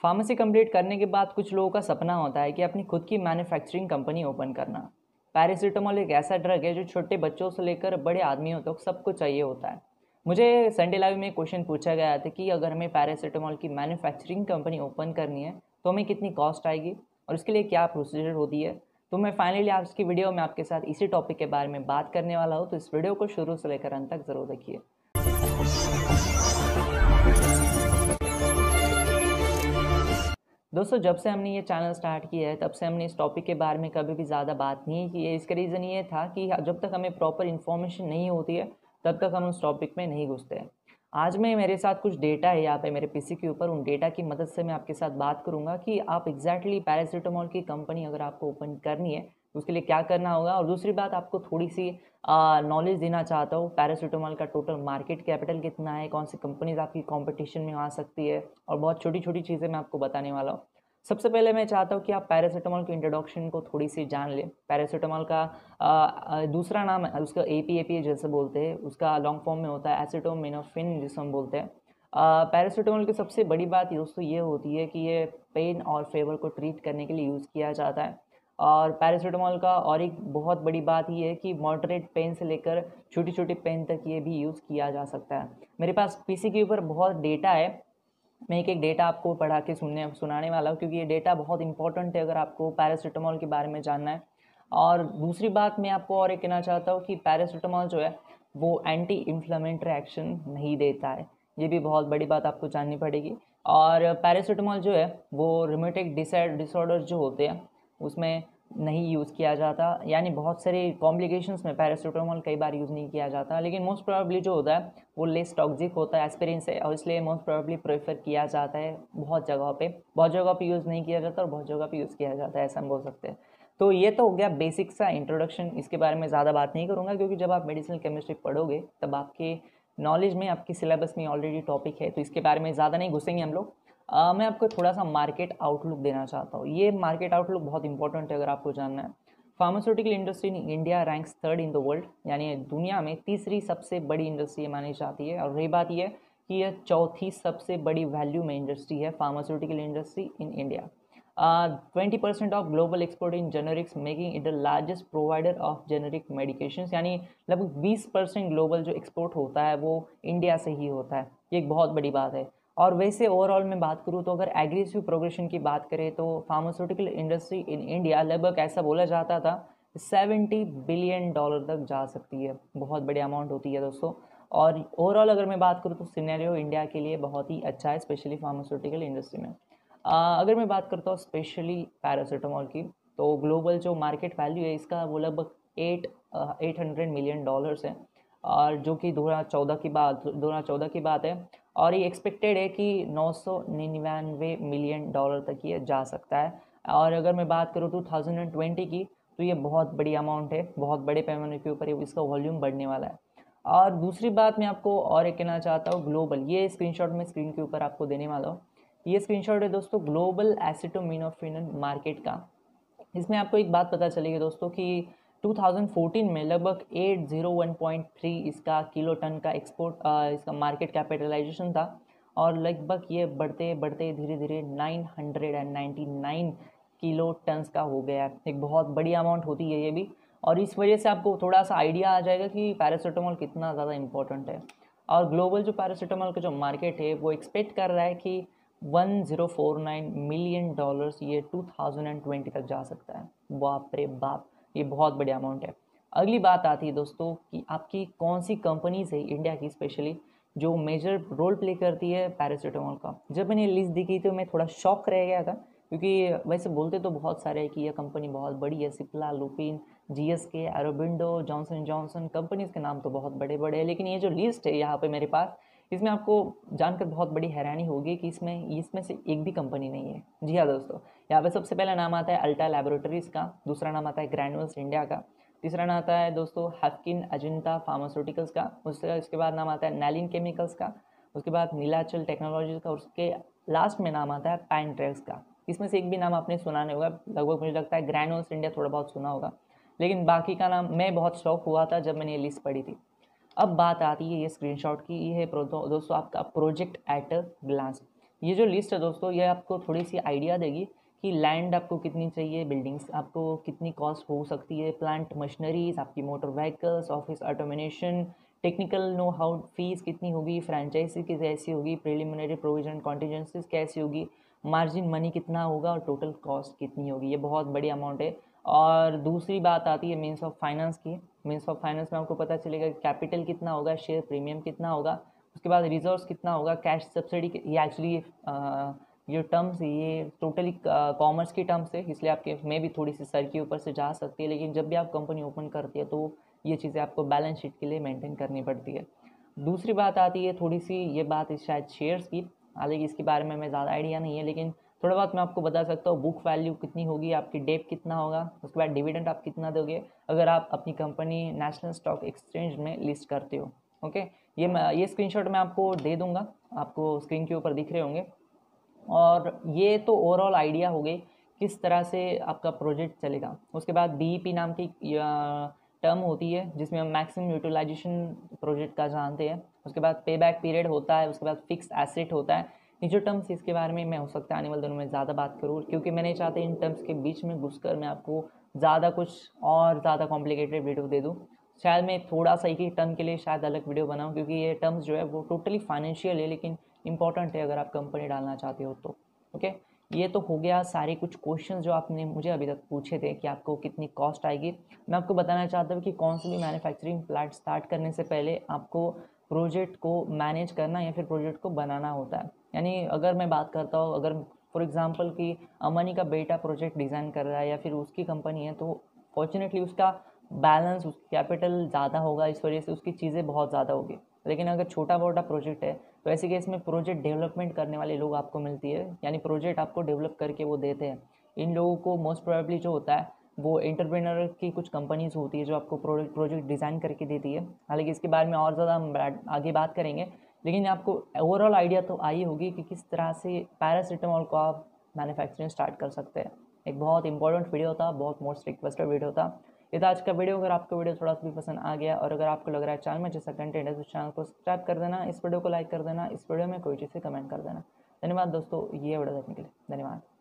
Pharmacy complete करने के बाद कुछ लोगों का सपना होता है कि अपनी खुद की मैन्युफैक्चरिंग कंपनी ओपन करना। पैरासीटामोल एक ऐसा ड्रग है जो छोटे बच्चों से लेकर बड़े आदमियों तक सबको चाहिए होता है। मुझे संडे लाइव में क्वेश्चन पूछा गया था कि अगर हमें पैरासीटामोल की मैन्युफैक्चरिंग कंपनी ओपन करनी है तो हमें कितनी कॉस्ट आएगी और उसके लिए क्या प्रोसीजर होती है। तो मैं फाइनली आज की वीडियो में आपके साथ इसी टॉपिक के बारे में बात करने वाला हूँ, तो इस वीडियो को शुरू से लेकर अंत तक ज़रूर देखिए। दोस्तों, जब से हमने ये चैनल स्टार्ट किया है तब से हमने इस टॉपिक के बारे में कभी भी ज़्यादा बात नहीं की है। इसका रीज़न ये था कि जब तक हमें प्रॉपर इन्फॉर्मेशन नहीं होती है तब तक हम उस टॉपिक में नहीं घुसते हैं। आज मैं मेरे साथ कुछ डेटा है यहाँ पे मेरे पीसी के ऊपर, उन डेटा की मदद से मैं आपके साथ बात करूँगा कि आप एग्जैक्टली पैरासीटामोल की कंपनी अगर आपको ओपन करनी है तो उसके लिए क्या करना होगा। और दूसरी बात, आपको थोड़ी सी नॉलेज देना चाहता हूँ, पैरासीटामोल का टोटल मार्केट कैपिटल कितना है, कौन सी कंपनीज आपकी कंपटीशन में आ सकती है, और बहुत छोटी छोटी चीज़ें मैं आपको बताने वाला हूँ। सबसे पहले मैं चाहता हूँ कि आप पैरासीटामोल के इंट्रोडक्शन को थोड़ी सी जान लें। पैरासीटामोल का दूसरा नाम है, उसका एपीए जैसे बोलते हैं, उसका लॉन्ग फॉर्म में होता है एसिटोमिनोफिन जिसे हम बोलते हैं। पैरासीटामोल की सबसे बड़ी बात दोस्तों ये होती है कि ये पेन और फीवर को ट्रीट करने के लिए यूज़ किया जाता है। और पैरासीटामोल का और एक बहुत बड़ी बात ये है कि मॉडरेट पेन से लेकर छोटी छोटी पेन तक ये भी यूज़ किया जा सकता है। मेरे पास पीसी के ऊपर बहुत डेटा है, मैं एक डेटा आपको पढ़ा के सुनाने वाला हूँ क्योंकि ये डेटा बहुत इंपॉर्टेंट है अगर आपको पैरासीटामोल के बारे में जानना है। और दूसरी बात मैं आपको और एक कहना चाहता हूँ कि पैरासीटामोल जो है वो एंटी इन्फ्लेमेटरी एक्शन नहीं देता है, ये भी बहुत बड़ी बात आपको जाननी पड़ेगी। और पैरासीटामोल जो है वो रिमेटिक डिसऑर्डर जो होते हैं उसमें नहीं यूज़ किया जाता, यानी बहुत सारे कॉम्प्लिकेशंस में पैरासीटामोल कई बार यूज़ नहीं किया जाता, लेकिन मोस्ट प्रोबेबली जो होता है वो लेस टॉक्सिक होता है एस्पिरिन से, और इसलिए मोस्ट प्रोबेबली प्रेफर किया जाता है बहुत जगह पे यूज़ नहीं किया जाता और बहुत जगह पे यूज़ किया जाता है, ऐसा हम बोल सकते हैं। तो ये तो हो गया बेसिक सा इंट्रोडक्शन, इसके बारे में ज़्यादा बात नहीं करूँगा क्योंकि जब आप मेडिसिनल केमिस्ट्री पढ़ोगे तब आपके नॉलेज में, आपकी सिलेबस में ऑलरेडी टॉपिक है, तो इसके बारे में ज़्यादा नहीं घुसेंगे हम लोग। मैं आपको थोड़ा सा मार्केट आउटलुक देना चाहता हूँ। ये मार्केट आउटलुक बहुत इंपॉर्टेंट है अगर आपको जानना है। Pharmaceutical industry in India ranks third in the world, यानी दुनिया में तीसरी सबसे बड़ी इंडस्ट्री मानी जाती है। और रही बात यह कि यह चौथी सबसे बड़ी वैल्यू में इंडस्ट्री है, pharmaceutical industry in India. 20% of global export in generics, making it the largest provider of generic medications, यानी लगभग 20% ग्लोबल जो एक्सपोर्ट होता है वो इंडिया से ही होता है। ये एक बहुत बड़ी बात है। और वैसे ओवरऑल में बात करूँ तो अगर एग्रेसिव प्रोग्रेशन की बात करें तो फार्मास्यूटिकल इंडस्ट्री इन इंडिया लगभग ऐसा बोला जाता था 70 बिलियन डॉलर तक जा सकती है, बहुत बड़ी अमाउंट होती है दोस्तों। और ओवरऑल अगर मैं बात करूँ तो सिनेरियो इंडिया के लिए बहुत ही अच्छा है, स्पेशली फार्मास्यूटिकल इंडस्ट्री में। अगर मैं बात करता हूँ स्पेशली पैरासीटामोल की, तो ग्लोबल जो मार्केट वैल्यू है इसका वो लगभग 800 मिलियन डॉलर्स है, और जो कि 2014 की बात है। और ये एक्सपेक्टेड है कि 999 मिलियन डॉलर तक ये जा सकता है। और अगर मैं बात करूँ 2020 की, तो ये बहुत बड़ी अमाउंट है, बहुत बड़े पैमाने के ऊपर इसका वॉल्यूम बढ़ने वाला है। और दूसरी बात मैं आपको और एक कहना चाहता हूँ, ग्लोबल, ये स्क्रीनशॉट मैं स्क्रीन के ऊपर आपको देने वाला हूँ। ये स्क्रीनशॉट है दोस्तों ग्लोबल एसिटोमिनोफिन मार्केट का। इसमें आपको एक बात पता चलेगी दोस्तों कि 2014 में लगभग 801.3 इसका किलो टन का एक्सपोर्ट, इसका मार्केट कैपिटलाइजेशन था। और लगभग ये बढ़ते बढ़ते धीरे धीरे 999 किलो टन्स का हो गया है। एक बहुत बड़ी अमाउंट होती है ये भी, और इस वजह से आपको थोड़ा सा आइडिया आ जाएगा कि पैरासीटामोल कितना ज़्यादा इंपॉर्टेंट है। और ग्लोबल जो पैरासीटामोल का जो मार्केट है वो एक्सपेक्ट कर रहा है कि 1049 मिलियन डॉलर्स ये 2020 तक जा सकता है। बाप रे बाप, ये बहुत बड़ी अमाउंट है। अगली बात आती है दोस्तों कि आपकी कौन सी कंपनीज है इंडिया की स्पेशली जो मेजर रोल प्ले करती है पैरासीटामोल का। जब मैंने लिस्ट देखी तो मैं थोड़ा शॉक रह गया था, क्योंकि वैसे बोलते तो बहुत सारे हैं कि यह कंपनी बहुत बड़ी है, Cipla, Lupin, GSK, Aurobindo, Johnson and Johnson, companies के नाम तो बहुत बड़े बड़े हैं। लेकिन ये जो लिस्ट है यहाँ पे मेरे पास, इसमें आपको जानकर बहुत बड़ी हैरानी होगी कि इसमें से एक भी कंपनी नहीं है। जी हाँ दोस्तों, यहाँ पे सबसे पहला नाम आता है अल्टा लैबोरेटरीज का, दूसरा नाम आता है ग्रैन्युल्स इंडिया का, तीसरा नाम आता है दोस्तों हैफकिन अजिंता फार्मास्यूटिकल्स का, उसके बाद नाम आता है नैलिन केमिकल्स का, उसके बाद नीलाचल टेक्नोलॉजीज का, और उसके लास्ट में नाम आता है पैनट्रेक्स का। इसमें से एक भी नाम आपने सुना नहीं होगा, लगभग मुझे लगता है ग्रैन्युल्स इंडिया थोड़ा बहुत सुना होगा, लेकिन बाकी का नाम, मैं बहुत शौक हुआ था जब मैंने ये लिस्ट पढ़ी थी। अब बात आती है ये स्क्रीनशॉट की, ये है दोस्तों आपका प्रोजेक्ट एट अ ग्लांस। ये जो लिस्ट है दोस्तों, ये आपको थोड़ी सी आइडिया देगी कि लैंड आपको कितनी चाहिए, बिल्डिंग्स आपको कितनी कॉस्ट हो सकती है, प्लांट मशीनरीज, आपकी motor vehicles, office automation, technical know how fees कितनी होगी, फ्रेंचाइजी की कैसी होगी, प्रिलिमिनरी प्रोविजन कॉन्टीजेंसीज कैसी होगी, मार्जिन मनी कितना होगा और टोटल कॉस्ट कितनी होगी। ये बहुत बड़ी अमाउंट है। और दूसरी बात आती है मीन्स ऑफ फाइनेंस की। मीन्स ऑफ फाइनेंस में आपको पता चलेगा कैपिटल कितना होगा, शेयर प्रीमियम कितना होगा, उसके बाद रिजर्व्स कितना होगा, कैश सब्सिडी। ये एक्चुअली ये टर्म्स ये टोटली कॉमर्स की टर्म्स है, इसलिए आपके में भी थोड़ी सी सर के ऊपर से जा सकती है, लेकिन जब भी आप कंपनी ओपन करती है तो ये चीज़ें आपको बैलेंस शीट के लिए मेंटेन करनी पड़ती है। दूसरी बात आती है थोड़ी सी, ये बात है शायद शेयर्स की, हालांकि इसके बारे में ज़्यादा आइडिया नहीं है, लेकिन थोड़ा बहुत मैं आपको बता सकता हूँ। बुक वैल्यू कितनी होगी, आपकी डेट कितना होगा, उसके बाद डिविडेंड आप कितना दोगे अगर आप अपनी कंपनी नेशनल स्टॉक एक्सचेंज में लिस्ट करते हो। ओके, ये स्क्रीनशॉट मैं आपको दे दूंगा, आपको स्क्रीन के ऊपर दिख रहे होंगे। और ये तो ओवरऑल आइडिया हो गई किस तरह से आपका प्रोजेक्ट चलेगा। उसके बाद बीईपी नाम की टर्म होती है जिसमें हम मैक्सिमम यूटिलाइजेशन प्रोजेक्ट का जानते हैं। उसके बाद पे बैक पीरियड होता है, उसके बाद फिक्स एसेट होता है। ये जो टर्म्स इसके बारे में मैं हो सकता है आने वाले दिनों में ज़्यादा बात करूँ, क्योंकि मैं नहीं चाहता इन टर्म्स के बीच में घुसकर मैं आपको ज़्यादा कुछ और ज़्यादा कॉम्प्लिकेटेड वीडियो दे दूँ। शायद मैं थोड़ा सा एक ही टर्म के लिए शायद अलग वीडियो बनाऊँ, क्योंकि ये टर्म्स जो है वो टोटली फाइनेंशियल है, लेकिन इंपॉर्टेंट है अगर आप कंपनी डालना चाहते हो तो। ओके, ये तो हो गया सारे कुछ क्वेश्चन जो आपने मुझे अभी तक पूछे थे कि आपको कितनी कॉस्ट आएगी। मैं आपको बताना चाहता हूँ कि कौन सी भी मैन्युफैक्चरिंग प्लांट स्टार्ट करने से पहले आपको प्रोजेक्ट को मैनेज करना या फिर प्रोजेक्ट को बनाना होता है। यानी अगर मैं बात करता हूँ, अगर फॉर एग्जांपल कि अमनी का बेटा प्रोजेक्ट डिज़ाइन कर रहा है या फिर उसकी कंपनी है, तो फॉर्चुनेटली उसका बैलेंस, उसकी कैपिटल ज़्यादा होगा, इस वजह से उसकी चीज़ें बहुत ज़्यादा होगी। लेकिन अगर छोटा मोटा प्रोजेक्ट है तो ऐसे केस में प्रोजेक्ट डेवलपमेंट करने वाले लोग आपको मिलती है, यानी प्रोजेक्ट आपको डेवलप करके वो देते हैं। इन लोगों को मोस्ट प्रोबेबली जो होता है वो एंटरप्रेन्योर की कुछ कंपनीज होती है जो आपको प्रोजेक्ट डिज़ाइन करके देती है। हालांकि इसके बारे में और ज़्यादा हम आगे बात करेंगे, लेकिन आपको ओवरऑल आइडिया तो आई होगी कि किस तरह से पैरासीटामोल को आप मैन्युफैक्चरिंग स्टार्ट कर सकते हैं। एक बहुत इंपॉर्टेंट वीडियो था, बहुत मोस्ट रिक्वेस्टेड वीडियो था ये था आज का वीडियो। अगर आपको वीडियो थोड़ा सा भी पसंद आ गया और अगर आपको लग रहा है चैनल में जैसा कंटेंट है तो चैनल को सब्सक्राइब कर देना, इस वीडियो को लाइक कर देना, इस वीडियो में कोई चीज़ से कमेंट कर देना। धन्यवाद दोस्तों ये वीडियो देखने के लिए, धन्यवाद।